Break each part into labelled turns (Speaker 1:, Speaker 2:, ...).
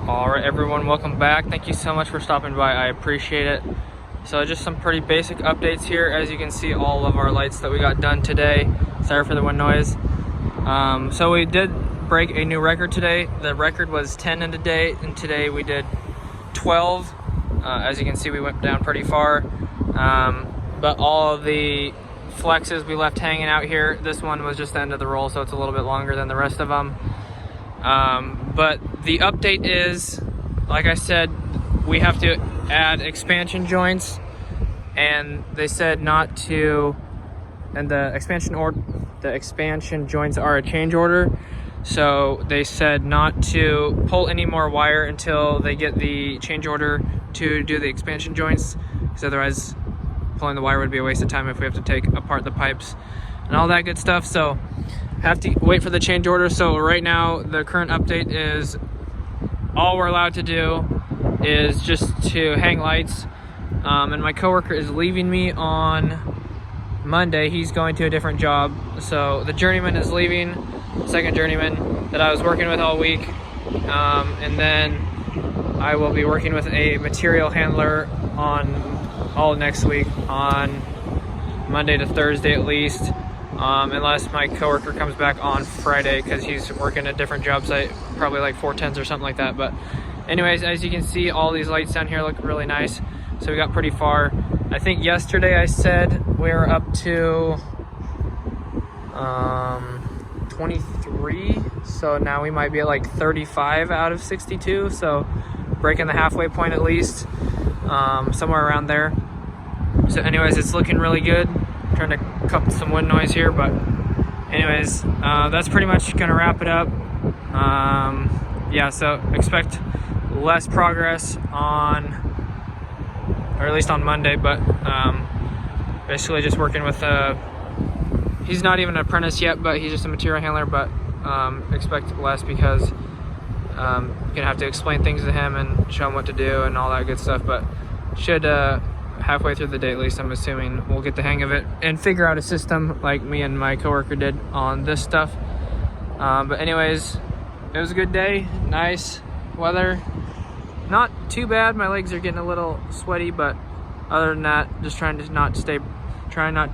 Speaker 1: Alright everyone, welcome back. Thank you so much for stopping by. I appreciate it. So just some pretty basic updates here. As you can see, all of our lights that we got done today. Sorry for the wind noise. So we did break a new record today. The record was 10 in a day, and today we did 12. As you can see, we went down pretty far. But all of the flexes we left hanging out here, this one was just the end of the roll, so it's a little bit longer than the rest of them. But the update is, like I said, we have to add expansion joints, and they said not to, and the expansion joints are a change order, so they said not to pull any more wire until they get the change order to do the expansion joints, because otherwise pulling the wire would be a waste of time if we have to take apart the pipes and all that good stuff. So have to wait for the change order. So right now the current update is all we're allowed to do is just to hang lights, and my coworker is leaving me on Monday. He's going to a different job, so the journeyman is leaving, second journeyman that I was working with all week, and then I will be working with a material handler on all next week, on Monday to Thursday at least, unless my coworker comes back on Friday, because he's working a different job site, probably like 410s or something like that. But anyways, as you can see, all these lights down here look really nice. So we got pretty far. I think yesterday I said we were up to 23, so now we might be at like 35 out of 62, so breaking the halfway point at least, somewhere around there. So anyways, it's looking really good. Trying to cut some wind noise here, but anyways, that's pretty much gonna wrap it up. Yeah, so expect less progress on, or at least on Monday, but basically just working with he's not even an apprentice yet, but he's just a material handler, but expect less, because you're gonna have to explain things to him and show him what to do and all that good stuff. But should halfway through the day at least, I'm assuming, we'll get the hang of it and figure out a system like me and my coworker did on this stuff. But anyways, it was a good day, nice weather, not too bad. My legs are getting a little sweaty, but other than that, just trying not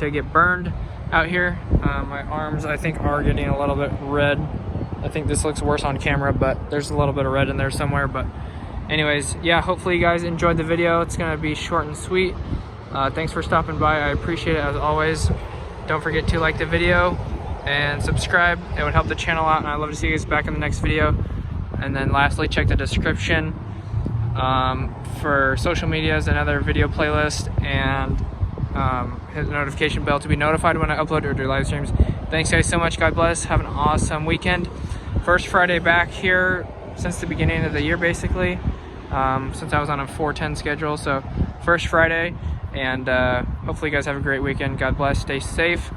Speaker 1: to get burned out here. My arms, I think, are getting a little bit red. I think this looks worse on camera, but there's a little bit of red in there somewhere. But anyways, yeah, hopefully you guys enjoyed the video. It's gonna be short and sweet. Thanks for stopping by. I appreciate it as always. Don't forget to like the video and subscribe. It would help the channel out, and I'd love to see you guys back in the next video. And then lastly, check the description for social medias and other video playlists, and hit the notification bell to be notified when I upload or do live streams. Thanks guys so much. God bless. Have an awesome weekend. First Friday back here since the beginning of the year, basically, since I was on a 410 schedule. So first Friday, and hopefully you guys have a great weekend. God bless. Stay safe,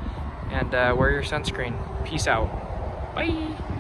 Speaker 1: and wear your sunscreen. Peace out. Bye.